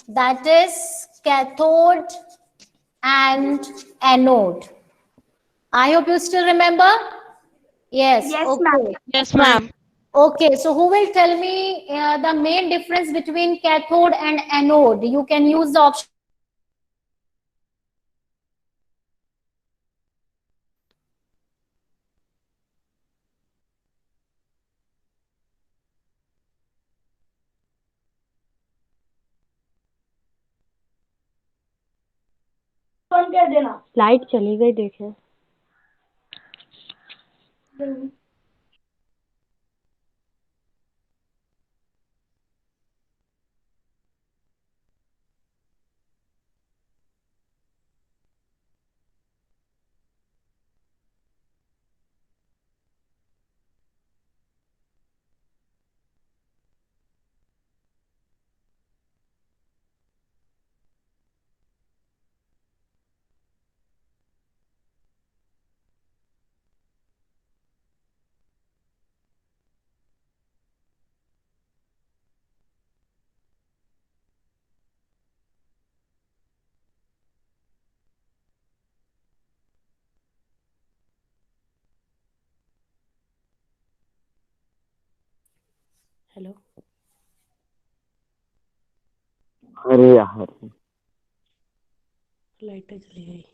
That is cathode and anode. I hope you still remember. Yes, Yes, ma'am. okay. Yes, ma'am. Okay, so who will tell me the main difference between cathode and anode? You can use the option A, B, C, or D. Light चली गई देखे। Hello. अरे यार, लाइटें चली गई।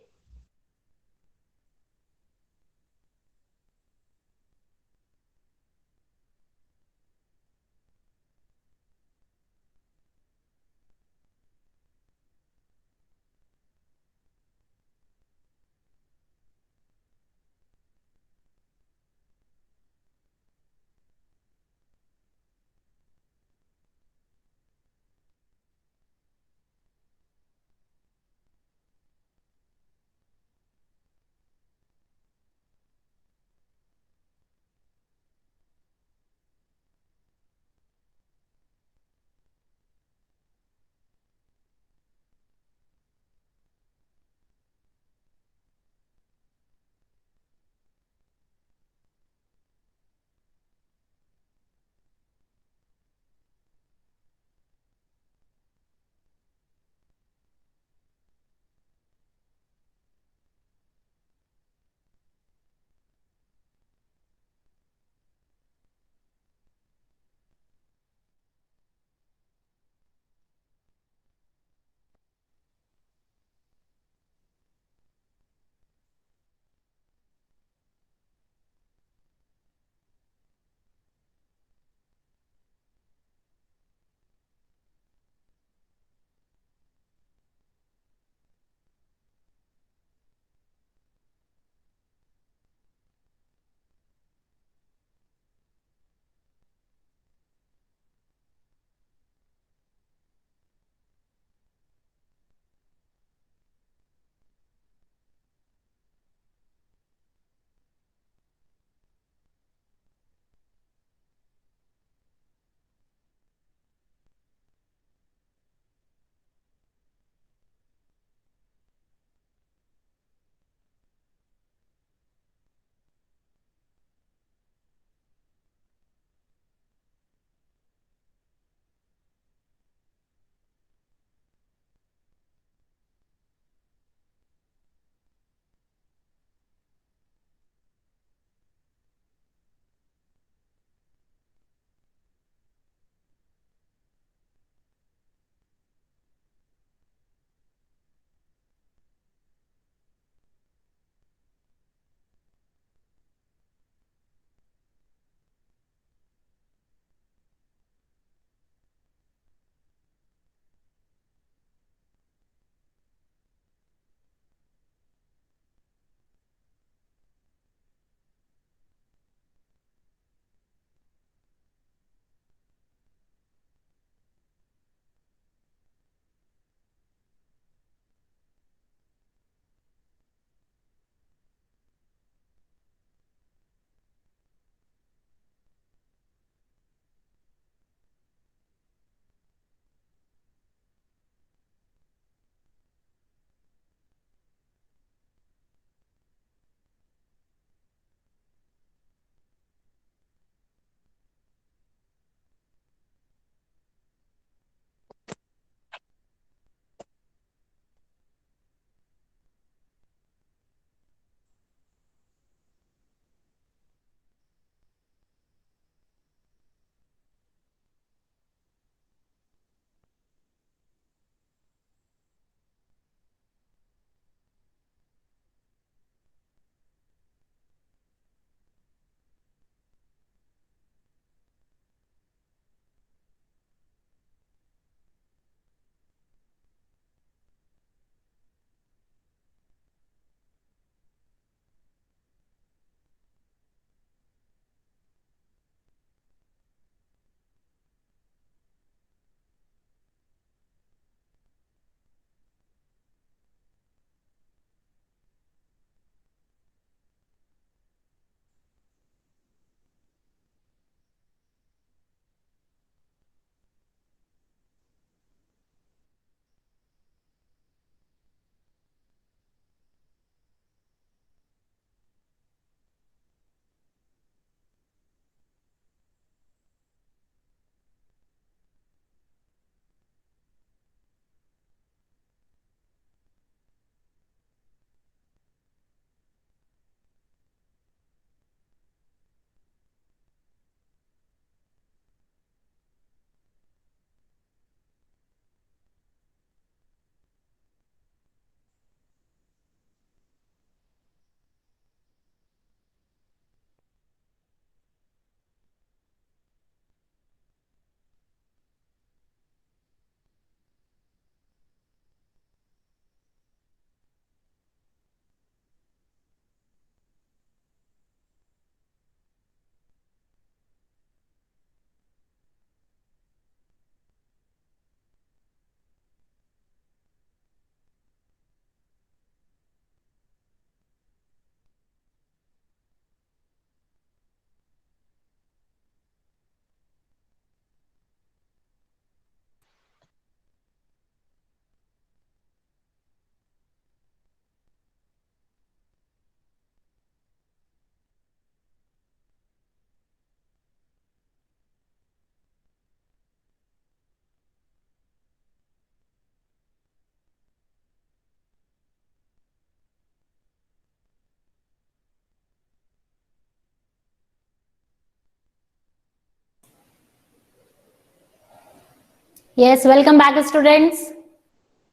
Yes, welcome back, students.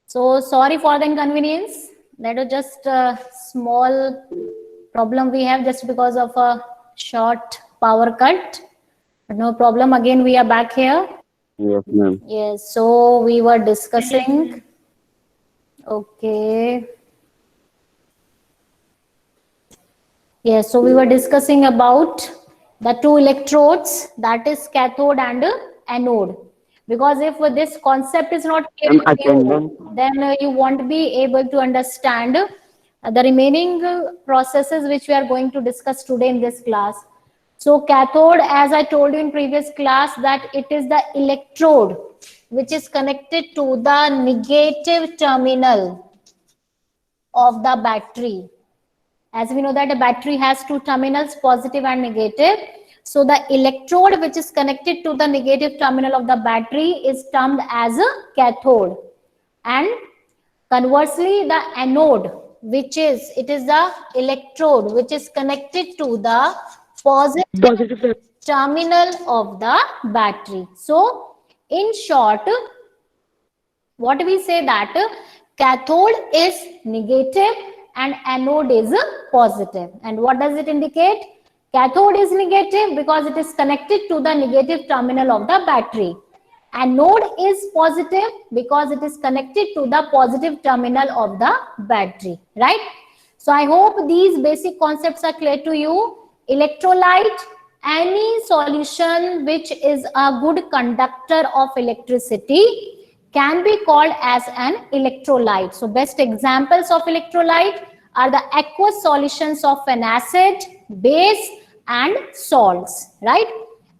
So sorry for the inconvenience. That was just a small problem we have just because of a short power cut. But no problem. Again, we are back here. Yes, ma'am. Yes, so we were discussing. Okay. Yes, so we were discussing about the two electrodes, that is cathode and anode. Because if this concept is not clear Ma'am, to attendance. you, then you won't be able to understand the remaining processes which we are going to discuss today in this class. So cathode, as I told you in previous class, that it is the electrode which is connected to the negative terminal of the battery. As we know that a battery has two terminals, positive and negative. So the electrode which is connected to the negative terminal of the battery is termed as a cathode. And conversely, the anode, it is the electrode which is connected to the positive terminal of the battery. So in short, what we say that cathode is negative and anode is positive. And what does it indicate? Cathode is negative because it is connected to the negative terminal of the battery. Anode is positive because it is connected to the positive terminal of the battery, right? So I hope these basic concepts are clear to you. Electrolyte, any solution which is a good conductor of electricity, can be called as an electrolyte. So best examples of electrolyte are the aqueous solutions of an acid, base and salts, right?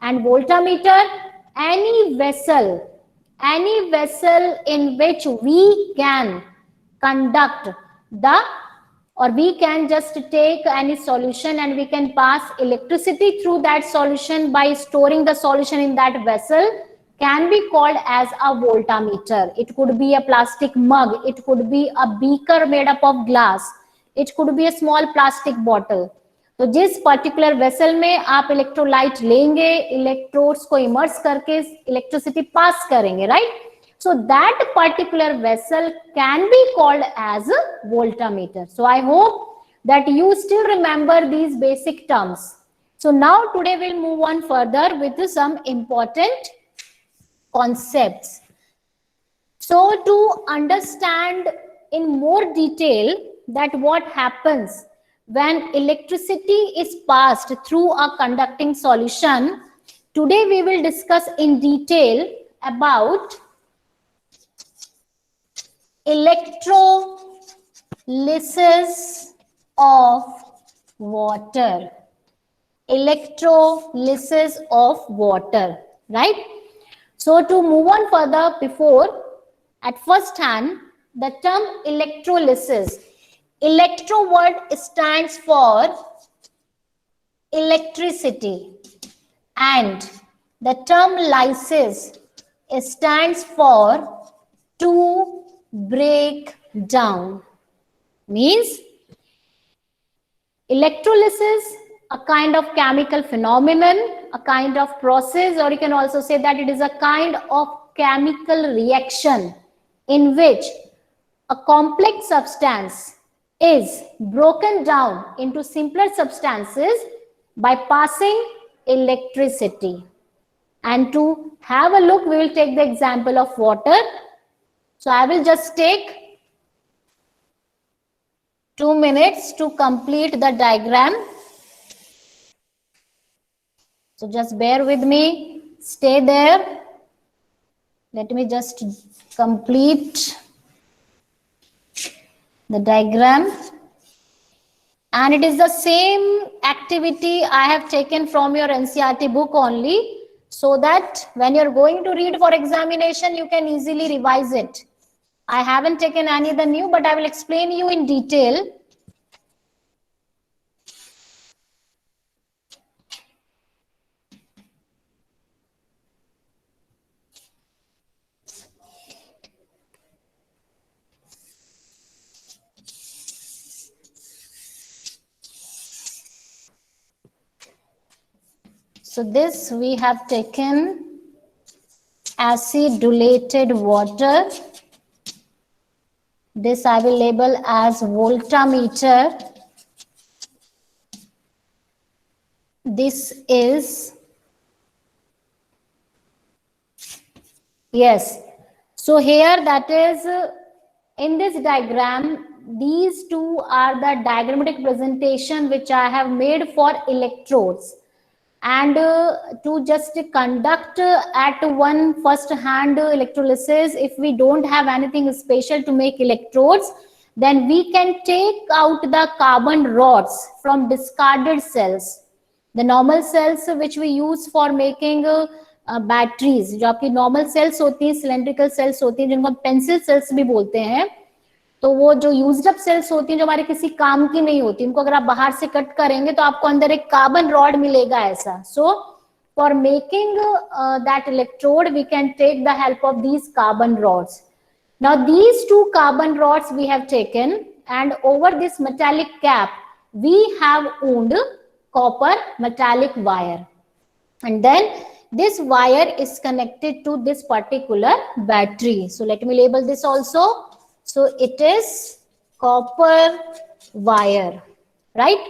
And voltmeter, any vessel in which we can conduct the, or we can just take any solution and we can pass electricity through that solution by storing the solution in that vessel, can be called as a voltmeter. It could be a plastic mug, it could be a beaker made up of glass, it could be a small plastic bottle. तो जिस particular vessel में आप electrolyte लेंगे, electrodes को immerse करके electricity pass करेंगे, right? So that particular vessel can be called as a voltmeter. So I hope that you still remember these basic terms. So now today we'll move on further with some important concepts. So to understand in more detail that what happens when electricity is passed through a conducting solution, today we will discuss in detail about electrolysis of water. Electrolysis of water, right? So to move on further, before, at first hand, the term electrolysis, electro word stands for electricity and the term lysis stands for to break down. Means electrolysis, a kind of chemical phenomenon, a kind of process, or you can also say that it is a kind of chemical reaction in which a complex substance is broken down into simpler substances by passing electricity. And to have a look, we will take the example of water. So I will just take 2 minutes to complete the diagram. So just bear with me, stay there. Let me just complete the diagram. And it is the same activity I have taken from your NCERT book only, so that when you're going to read for examination, you can easily revise it. I haven't taken any other new, but I will explain you in detail. So this we have taken acidulated water. This I will label as voltameter. This is, yes. So here, that is, in this diagram, these two are the diagrammatic presentation which I have made for electrodes. And to just conduct at one first hand electrolysis, if we don't have anything special to make electrodes, then we can take out the carbon rods from discarded cells, the normal cells which we use for making batteries, जो आपकी normal sales होती है, cylindrical sales होती है, जिनको हम pencil sales भी बोलते हैं, तो वो जो यूज्ड अप सेल्स होती हैं जो हमारे किसी काम की नहीं होती, उनको अगर आप बाहर से कट करेंगे तो आपको अंदर एक कार्बन रॉड मिलेगा ऐसा. So for making that electrode we can take the help of these carbon rods. Now these two carbon rods we have taken, and over this metallic cap we have wound copper metallic wire, and then this wire is connected to this particular battery. So let me label this also. So it is copper wire, right?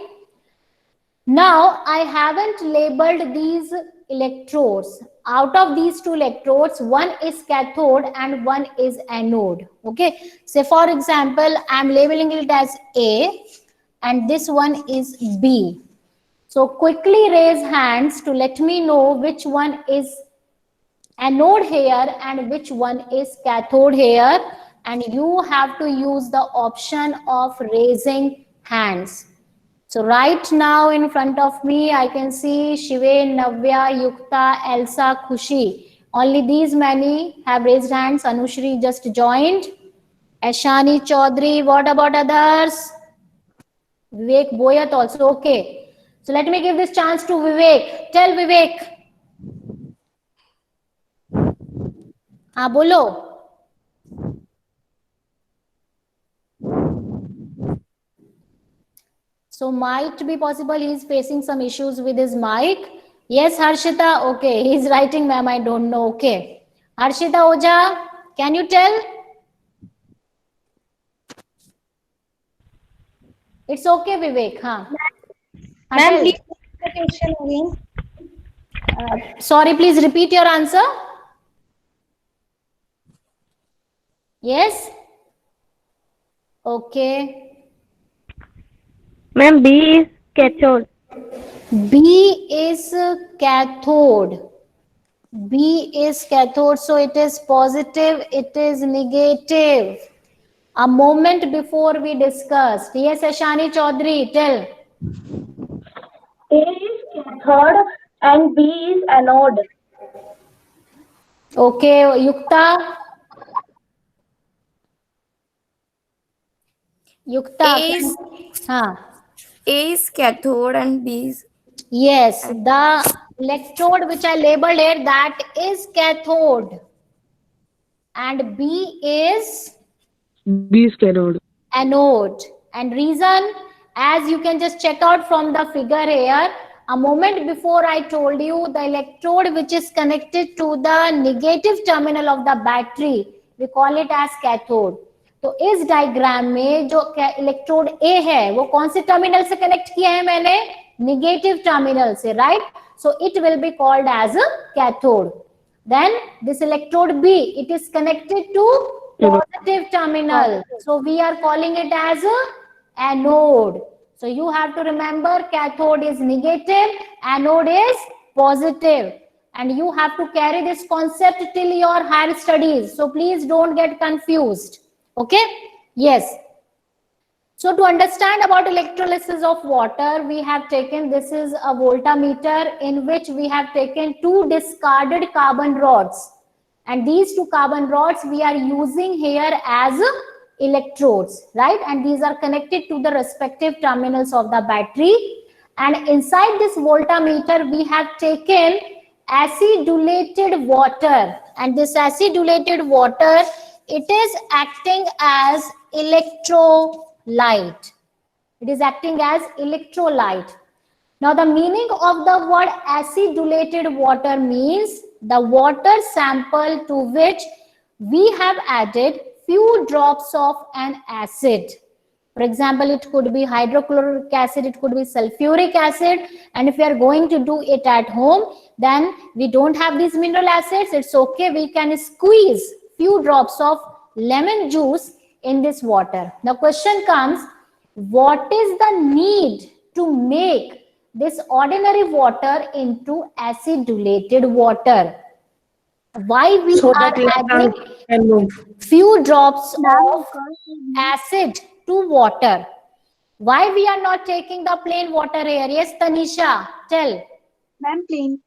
Now I haven't labeled these electrodes. Out of these two electrodes, one is cathode and one is anode. Okay, say for example I am labeling it as A and this one is B. So quickly raise hands to let me know which one is anode here and which one is cathode here, and you have to use the option of raising hands. So right now in front of me I can see Shive, Navya, Yukta, Elsa, Khushi. Only these many have raised hands. Anushri just joined. Ashani Chaudhary. What about others? Vivek Boyat also. Okay. So let me give this chance to Vivek. Tell Vivek. हाँ बोलो. So might be possible he is facing some issues with his mic. Yes, Harshita. Okay, he is writing, ma'am. I don't know. Okay, Harshita Oja, can you tell? It's okay, Vivek. हाँ. Ma'am, please repeat the question again. Sorry, please repeat your answer. Yes. Okay. Ma'am, B is cathode. B is cathode. B is cathode, so it is positive, it is negative. A moment before we discussed. Yes, Ashani Chaudhary, tell. A is cathode and B is anode. Okay, Yukta. Yukta. A is, हाँ. A is cathode and B is, Yes, the electrode which I labeled it, that is cathode. And B is cathode. anode. And reason, as you can just check out from the figure here, a moment before I told you the electrode which is connected to the negative terminal of the battery, we call it as cathode. तो इस diagram में जो electrode ए है वो कौन से terminal से connect किया है मैंने? नेगेटिव टर्मिनल से, right? So it will be called as a cathode. Then this electrode B, it is connected to positive terminal, so we are calling it as a anode. So you have to remember cathode is negative, anode is positive, and you have to carry this concept till your higher studies, so please don't get confused. Okay? Yes. So to understand about electrolysis of water, we have taken, this is a voltameter in which we have taken two discarded carbon rods. And these two carbon rods we are using here as electrodes, right? And these are connected to the respective terminals of the battery. And inside this voltameter, we have taken acidulated water. And this acidulated water, it is acting as electrolyte. It is acting as electrolyte. Now, the meaning of the word acidulated water means the water sample to which we have added few drops of an acid. For example, it could be hydrochloric acid, it could be sulfuric acid, and if we are going to do it at home, then we don't have these mineral acids, it's okay, we can squeeze few drops of lemon juice in this water. Now question comes, what is the need to make this ordinary water into acidulated water? Why we So are that electron adding can move. few drops of acid to water? Why we are not taking the plain water here? Yes, Tanisha, tell. Ma'am, plain.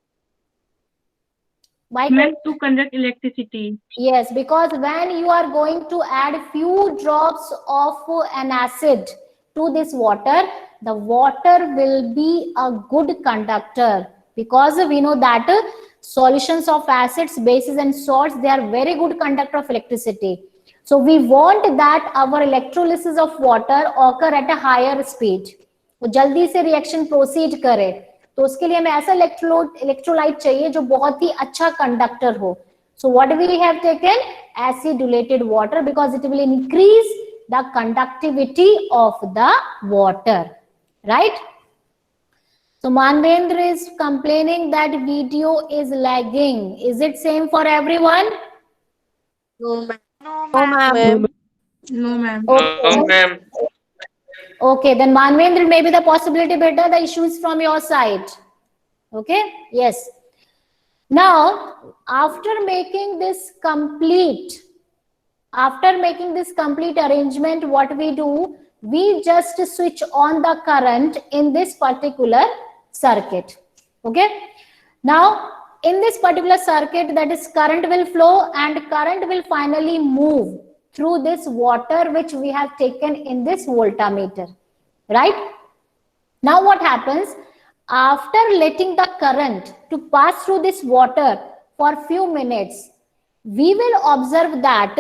Why? Meant to conduct electricity. Yes, because when you are going to add few drops of an acid to this water, the water will be a good conductor, because we know that solutions of acids, bases and salts, they are very good conductor of electricity. So we want that our electrolysis of water occur at a higher speed, वो जल्दी से reaction proceed करे, तो उसके लिए हमें ऐसा electrolyte चाहिए जो बहुत ही अच्छा कंडक्टर हो. So what we have taken? Acidulated water, because it will increase the conductivity of the water, right? So Manvendra is complaining that video is lagging. Is it same for everyone? No, ma'am. No, ma'am. No, ma'am. Okay. ma'am. Okay, then Manvendra, maybe the possibility better, the issues from your side. Okay, yes. Now, after making this complete arrangement, what we do, we just switch on the current in this particular circuit. Okay. Now, in this particular circuit, that is, current will flow and current will finally move through this water which we have taken in this voltmeter, right? Now what happens? After letting the current to pass through this water for a few minutes, we will observe that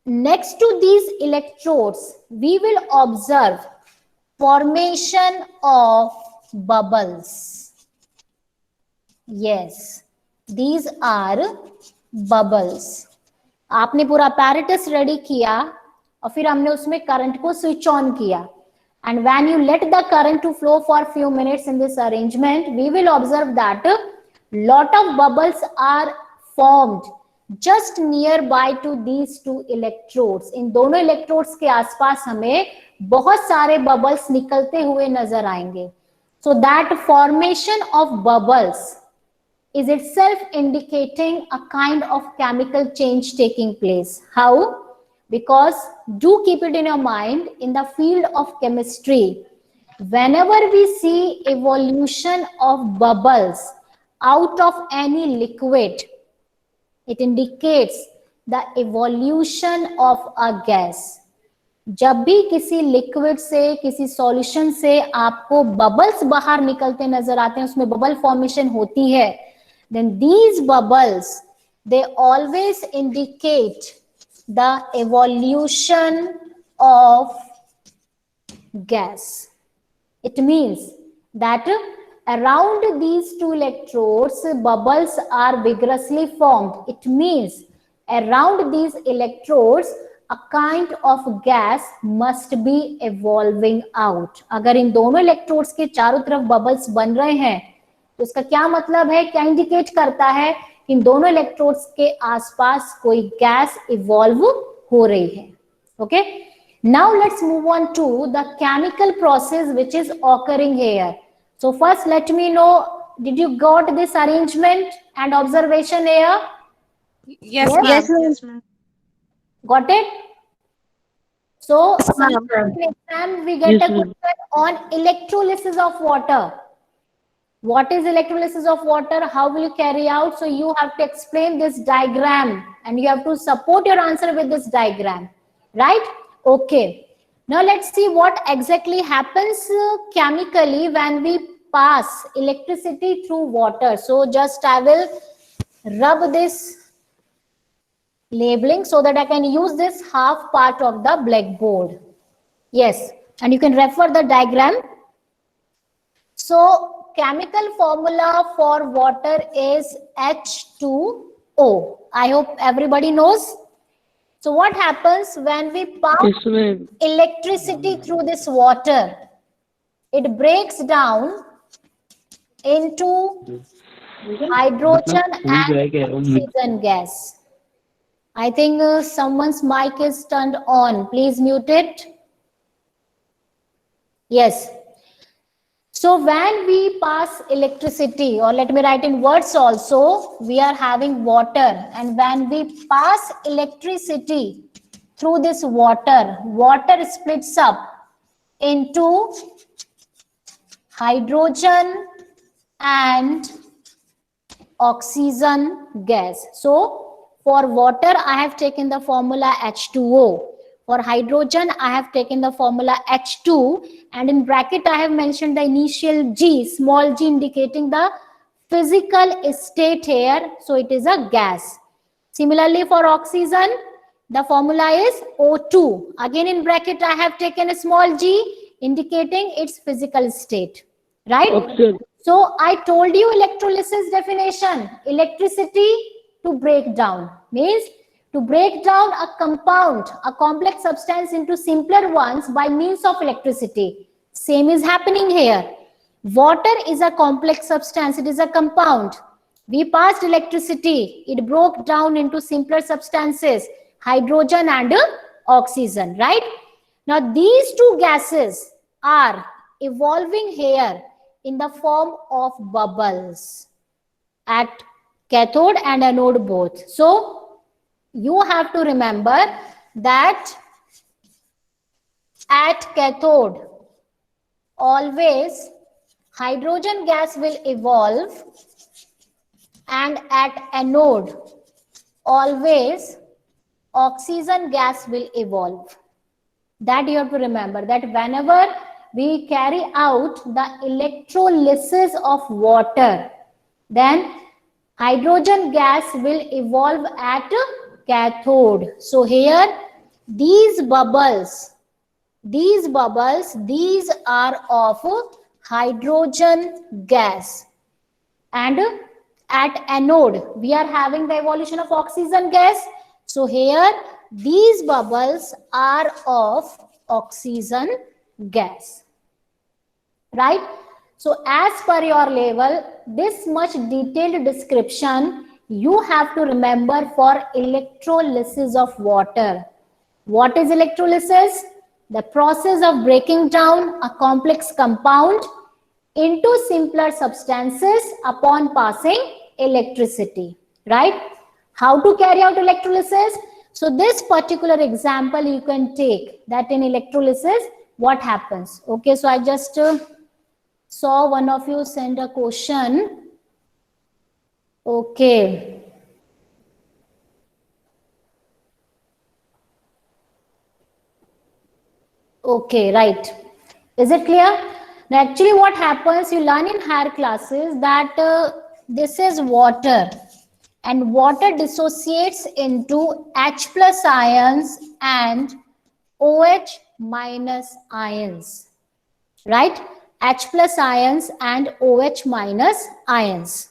next to these electrodes, we will observe formation of bubbles. Yes, these are bubbles. आपने पूरा apparatus ready किया और फिर हमने उसमें current को switch on किया. And when you let the current to flow for a few minutes in this arrangement, we will observe that lot of bubbles are formed just nearby to these two electrodes. इन दोनों electrodes के आसपास हमें बहुत सारे bubbles निकलते हुए नजर आएंगे. So that formation of bubbles is itself indicating a kind of chemical change taking place. How? Because do keep it in your mind, in the field of chemistry, whenever we see evolution of bubbles out of any liquid, it indicates the evolution of a gas. जब भी किसी liquid से, किसी solution से आपको bubbles बाहर निकलते नजर आते हैं, उसमें बबल फॉर्मेशन होती है, then these bubbles, they always indicate the evolution of gas. It means that around these two electrodes, bubbles are vigorously formed. It means around these electrodes, a kind of gas must be evolving out. अगर इन दोनों electrodes के चारों तरफ bubbles बन रहे हैं, तो इसका क्या मतलब है, क्या इंडिकेट करता है? इन दोनों इलेक्ट्रोड्स के आसपास कोई गैस इवॉल्व हो रही है. Okay, now let's move on to the chemical process which is occurring here. So first let me know, did you got this arrangement and observation here? Yes, Yes. ma'am. Yes, ma'am. Got it? So sometimes in exam we get Yes, a ma'am. question on electrolysis of water. What is electrolysis of water? How will you carry out? So you have to explain this diagram and you have to support your answer with this diagram, right? Okay. Now let's see what exactly happens chemically when we pass electricity through water. So just I will rub this labeling so that I can use this half part of the blackboard. Yes, and you can refer the diagram. So chemical formula for water is H2O. I hope everybody knows. So what happens when we pass electricity through this water? It breaks down into hydrogen and oxygen gas. I think someone's mic is turned on. Please mute it. Yes. So when we pass electricity, or let me write in words also, we are having water. And when we pass electricity through this water, water splits up into hydrogen and oxygen gas. So for water, I have taken the formula H2O. For hydrogen, I have taken the formula H2, and in bracket, I have mentioned the initial G, small g, indicating the physical state here. So it is a gas. Similarly, for oxygen, the formula is O2. Again, in bracket, I have taken a small g, indicating its physical state. Right? Oxygen. So I told you electrolysis definition. Electricity to break down means to break down a compound, a complex substance into simpler ones by means of electricity. Same is happening here. Water is a complex substance. It is a compound. We passed electricity. It broke down into simpler substances, hydrogen and oxygen, right? Now these two gases are evolving here in the form of bubbles at cathode and anode both. So you have to remember that at cathode, always hydrogen gas will evolve, and at anode, always oxygen gas will evolve. That you have to remember, that whenever we carry out the electrolysis of water, then hydrogen gas will evolve at cathode. So here these bubbles, these are of hydrogen gas, and at anode we are having the evolution of oxygen gas. So here these bubbles are of oxygen gas, right? So as per your level, this much detailed description you have to remember for electrolysis of water. What is electrolysis? The process of breaking down a complex compound into simpler substances upon passing electricity, right? How to carry out electrolysis? So this particular example you can take, that in electrolysis, what happens? Okay, so I just saw one of you send a question. Okay. Okay, right. Is it clear? Now, actually what happens, you learn in higher classes that this is water, and water dissociates into H plus ions and OH minus ions, right? H plus ions and OH minus ions.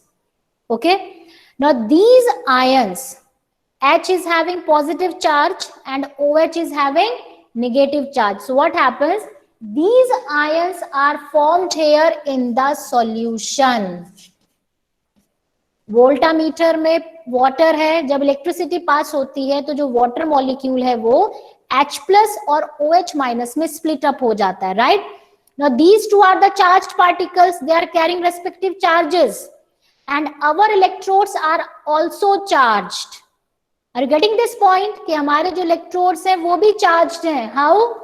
Okay. Now these ions, H is having positive charge and OH is having negative charge. So what happens? These ions are formed here in the solution. Voltameter में water है, जब electricity pass होती है तो जो water molecule है वो H plus और OH माइनस में स्प्लिट अप हो जाता है, right? Now these two are the charged particles. They are carrying respective charges, and our electrodes are also charged. Are you getting this point? कि हमारे जो electrodes हैं वो भी charged हैं. How?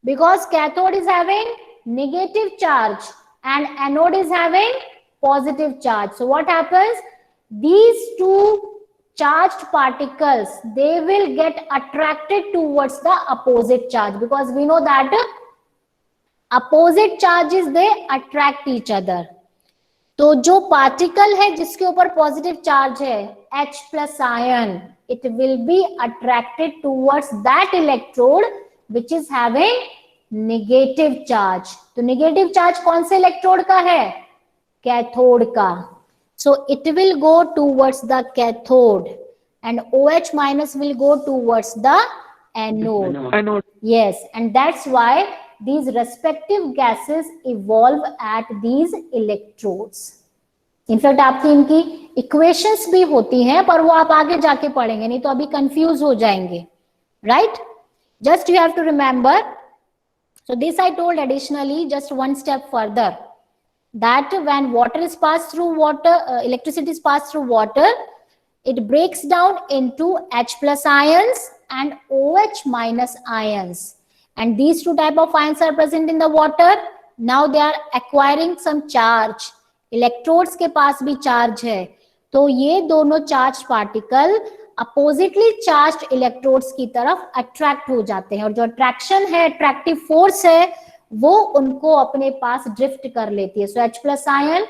Because cathode is having negative charge and anode is having positive charge. So what happens? These two charged particles, they will get attracted towards the opposite charge, because we know that opposite charges, they attract each other. तो जो particle है जिसके ऊपर positive charge है, H plus ion, it will be attracted towards that electrode which is having negative charge. तो negative charge कौन से electrode का है? कैथोड का. So it will go towards the cathode and OH minus will go towards the anode. Yes, and that's why these respective gases evolve at these electrodes. In fact आपकी इनकी equations भी होती हैं, पर वो आप आगे जाके पढ़ेंगे, नहीं तो अभी कंफ्यूज हो जाएंगे. Right? Just you have to remember. So this I told additionally, just one step further, that when water is passed through water, electricity is passed through water, it breaks down into H plus ions and OH minus ions. And these two type of ions are present in the water. Now they are acquiring some charge. Electrodes के पास भी charge है. तो ये दोनों charged particle oppositely charge electrodes की तरफ attract हो जाते हैं, और जो अट्रैक्शन है, अट्रैक्टिव फोर्स है, वो उनको अपने पास ड्रिफ्ट कर लेती है. So H plus ion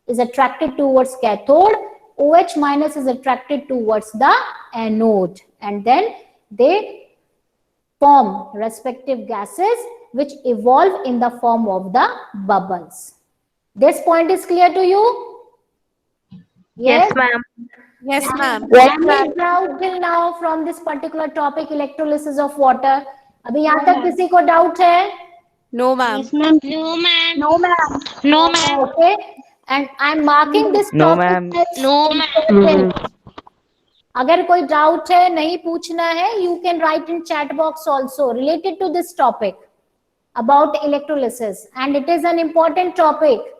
is attracted towards cathode, OH minus is attracted towards the anode, and then they form respective gases which evolve in the form of the bubbles. This point is clear to you? Yes, ma'am. Yes, ma'am. Any doubt till now from this particular topic, electrolysis of water? अभी यहाँ तक किसी को doubt है? No, ma'am. Yes, ma'am. No, ma'am. No, ma'am. No, ma'am. Okay, and I'm marking this No, topic ma'am. as No, important. अगर कोई doubt है, नहीं पूछना है, you can write in chat box also related to this topic about electrolysis, and it is an important topic.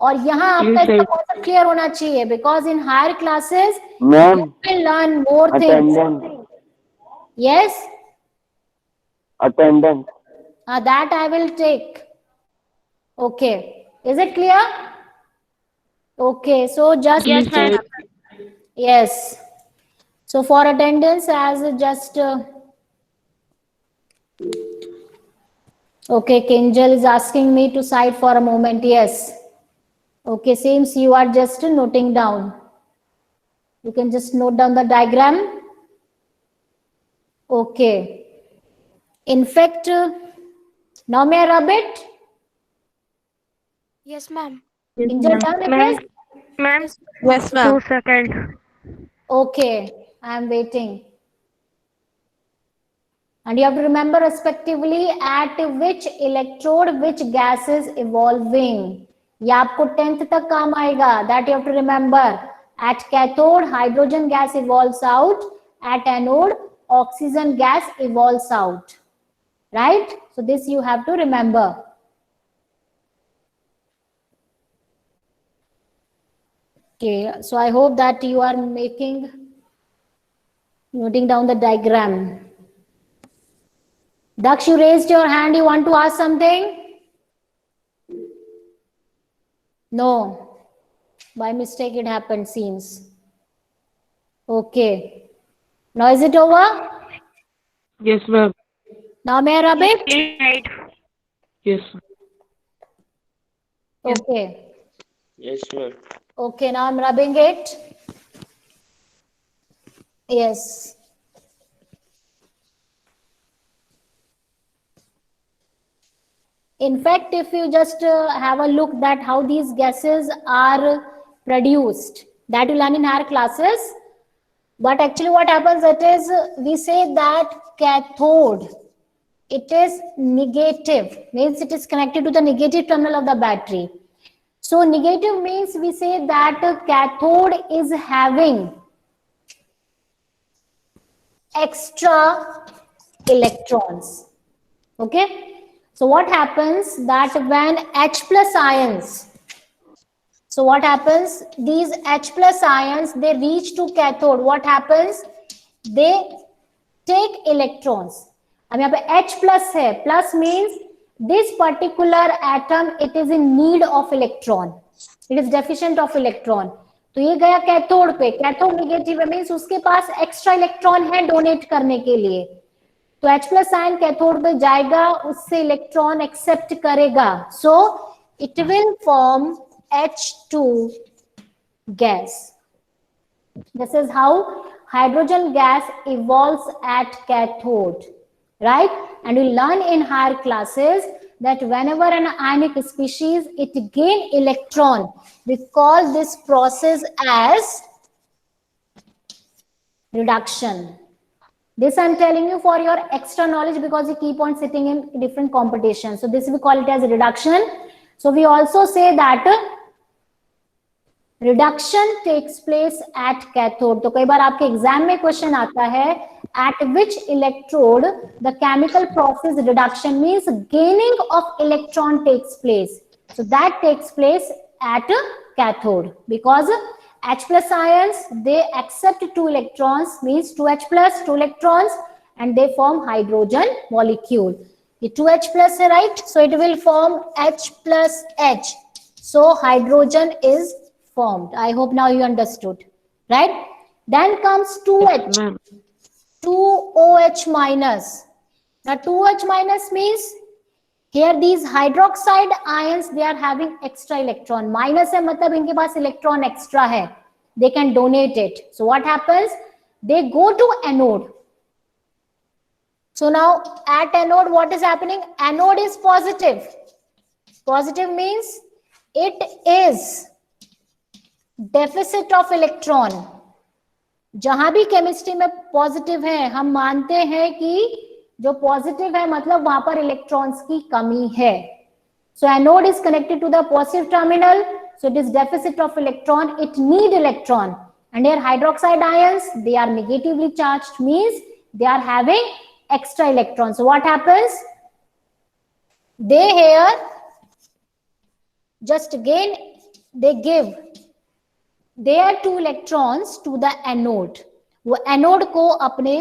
और यहाँ आपका इसका कॉन्सेप्ट क्लियर होना चाहिए, because in higher classes you will learn more things. Yes, Attendance. that I will take. Okay, is it clear? Okay, so just Yes, ma'am. yes. So for attendance, as just okay, Kinjal is asking me to cite for a moment. Yes. Okay, seems you are just noting down. You can just note down the diagram. Okay. In fact, now may I rub it? Yes, ma'am. Kinjal, done it Ma'am. is? Ma'am. Yes, ma'am. 2 seconds. Okay, I am waiting. And you have to remember respectively at which electrode which gas is evolving. ये आपको 10th तक काम आएगा. That you have to remember. At cathode, hydrogen gas evolves out. At anode, oxygen gas evolves out. Right? So this you have to remember. Okay, so I hope that you are noting down the diagram. Daksh, you raised your hand. You want to ask something? No. By mistake it happened, seems. Okay. Now is it over? Yes, ma'am. Now may I rub it? Right. Yes. Okay. Yes, ma'am. Okay, now I'm rubbing it. Yes. In fact, if you just have a look that how these gases are produced, that you learn in higher classes. But actually what happens, it is, we say that cathode, it is negative, means it is connected to the negative terminal of the battery. So negative means we say that cathode is having extra electrons. Okay. So what happens that when H plus ions, so what happens, these H plus ions, they reach to cathode, what happens, they take electrons. अब यहाँ पे H plus है, plus means this particular atom, it is in need of electron, it is deficient of electron. तो ये गया cathode पे, cathode negative means उसके पास extra electron है डोनेट करने के लिए. तो H प्लस आयन कैथोड पे जाएगा, उससे इलेक्ट्रॉन एक्सेप्ट करेगा. सो it will form H2 gas. This is how hydrogen gas evolves at cathode, right? And we learn in higher classes that whenever an ionic species it gain electron, we call this process as reduction. This I'm telling you for your extra knowledge because you keep on sitting in different competitions. So this we call it as reduction. So we also say that reduction takes place at cathode. तो कई बार आपके exam में question आता है at which electrode the chemical process reduction means gaining of electron takes place. So that takes place at cathode because H plus ions, they accept 2 electrons, means 2H plus 2 electrons, and they form hydrogen molecule. ये 2H plus है, right? So it will form H plus H. So hydrogen is formed. I hope now you understood, right? Then comes 2H, 2OH minus. Now 2H minus means here these hydroxide ions, they are having extra electron. Minus है मतलब इनके पास electron extra है. They can donate it. So what happens? They go to anode. So now at anode, what is happening? Anode is positive. Positive means it is deficit of electron. जहां भी chemistry में positive है, हम मानते हैं कि जो पॉजिटिव है मतलब वहां पर इलेक्ट्रॉन्स की कमी है. So anode is connected to the positive terminal, so it is deficit of electron, it need electron. And here hydroxide ions, they are negatively charged, means they are having extra electrons. So what happens? They here just again they give their 2 electrons to the anode. वो anode को अपने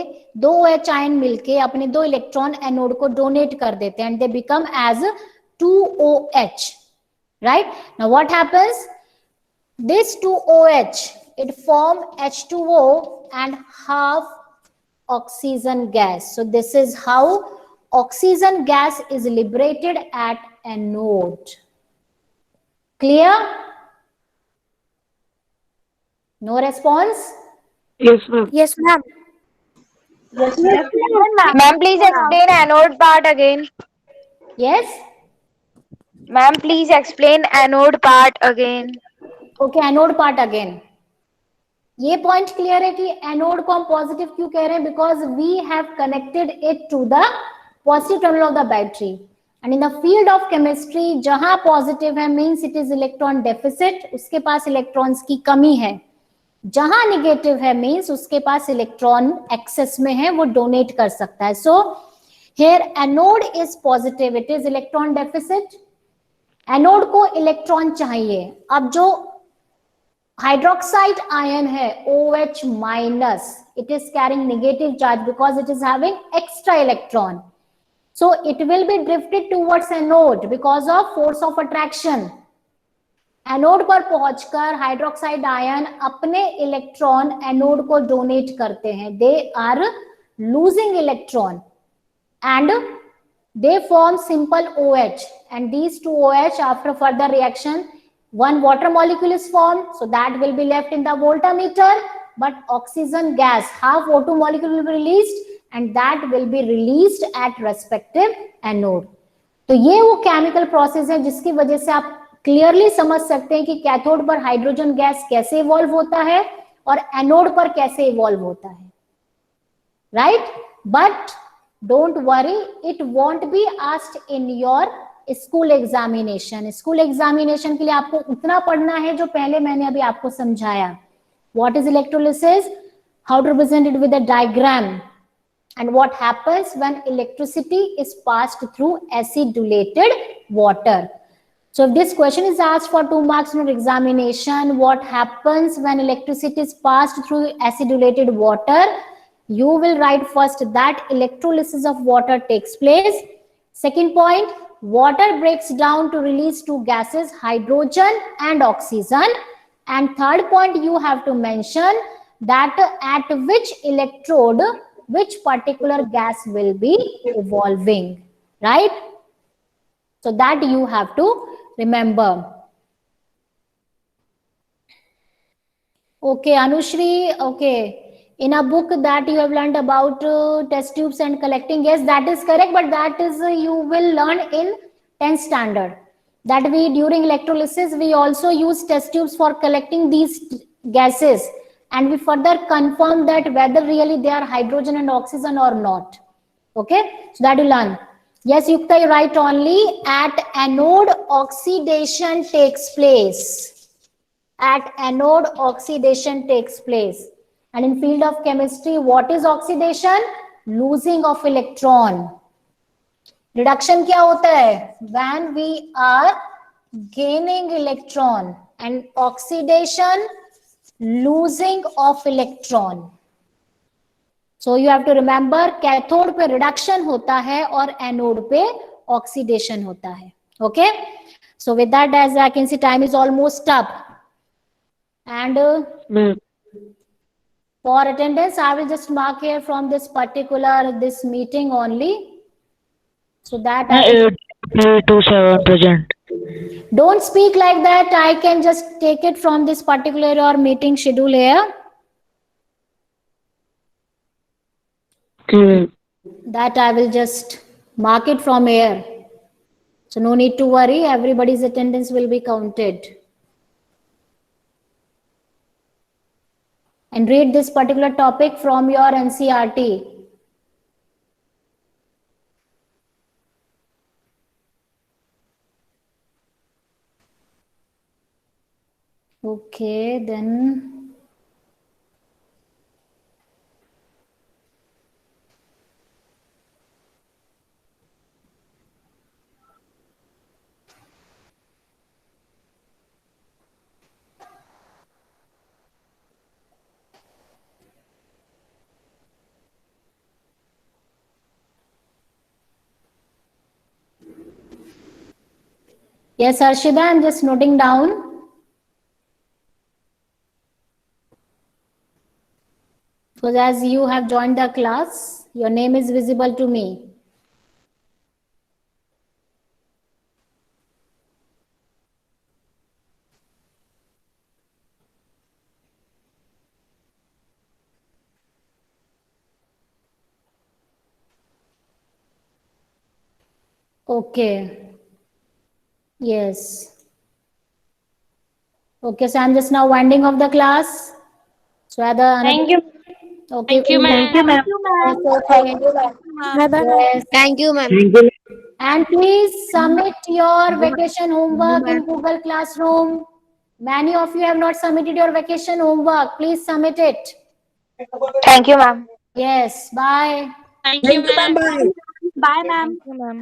2 OH ion मिलके अपने 2 electron anode को donate कर देते हैं, and they become as 2OH, right? Now what happens? This 2OH, it form H2O and half oxygen gas. So this is how oxygen gas is liberated at anode. Clear? No response? Yes, ma'am. Yes, ma'am. Ma'am, please explain anode part again. Yes? Ma'am, please explain anode part again. Okay, anode part again. ये point clear है कि anode को हम positive क्यों कह रहे हैं? Because we have connected it to the positive terminal of the battery. And in the field of chemistry जहां पॉजिटिव है means it is electron deficit, उसके पास इलेक्ट्रॉन्स की कमी है. जहां निगेटिव है मींस उसके पास इलेक्ट्रॉन एक्सेस में है, वो डोनेट कर सकता है. So here anode is positive, it is electron deficit. Anode को इलेक्ट्रॉन चाहिए. अब जो हाइड्रोक्साइड आयन है OH minus, it is carrying negative charge because it is having extra electron. So it will be drifted towards anode because of force of attraction. Anode पर पहुंचकर hydroxide ion अपने electron anode को donate करते हैं. They are losing electron and they form simple OH, and these 2 OH after further reaction one water molecule is formed, so that will be left in the voltameter, but oxygen gas half O2 molecule will be released and that will be released at respective anode. तो ये वो chemical process है जिसकी वजह से आप clearly समझ सकते हैं कि कैथोड पर हाइड्रोजन गैस कैसे इवॉल्व होता है और एनोड पर कैसे इवॉल्व होता है, right? But don't worry, it won't be asked in your school examination. School examination के लिए आपको उतना पढ़ना है जो पहले मैंने अभी आपको समझाया. What is electrolysis, how to represent it with a diagram, and what happens when electricity is passed through acidulated water. So if this question is asked for 2 marks in your examination, what happens when electricity is passed through acidulated water, you will write first that electrolysis of water takes place. Second point, water breaks down to release 2 gases, hydrogen and oxygen. And third point, you have to mention that at which electrode which particular gas will be evolving, right? So that you have to remember. Okay, Anushri, okay. In a book that you have learned about test tubes and collecting, yes, that is correct, but that is you will learn in 10th standard, that we during electrolysis we also use test tubes for collecting these gases, and we further confirm that whether really they are hydrogen and oxygen or not. Okay, so that you learn. Yes, Yukta, you write only at anode oxidation takes place. At anode oxidation takes place. And in field of chemistry, what is oxidation? Losing of electron. Reduction क्या होता है? When we are gaining electron, and oxidation, losing of electron. So you have to remember, cathode पे reduction होता है और anode पे oxidation होता है. Okay? So with that, as I can see, time is almost up. And Ma'am. for attendance, I will just mark here from this meeting only. So that I 827 present. don't speak like that. I can just take it from this particular your meeting schedule here. Okay. That I will just mark it from here. So no need to worry. Everybody's attendance will be counted. And read this particular topic from your NCRT. Okay, then. Yes, Arshida, I'm just noting down. Because as you have joined the class, your name is visible to me. Okay. Yes. Okay, so I'm just now winding off the class. So Thank you. Okay. Thank you, ma'am. Yes, okay. Yes. Thank you, ma'am. And please submit your vacation homework in Google Classroom. Many of you have not submitted your vacation homework. Please submit it. Thank you, ma'am. Yes. Bye. Thank you, ma'am. Bye, ma'am. Thank you, ma'am.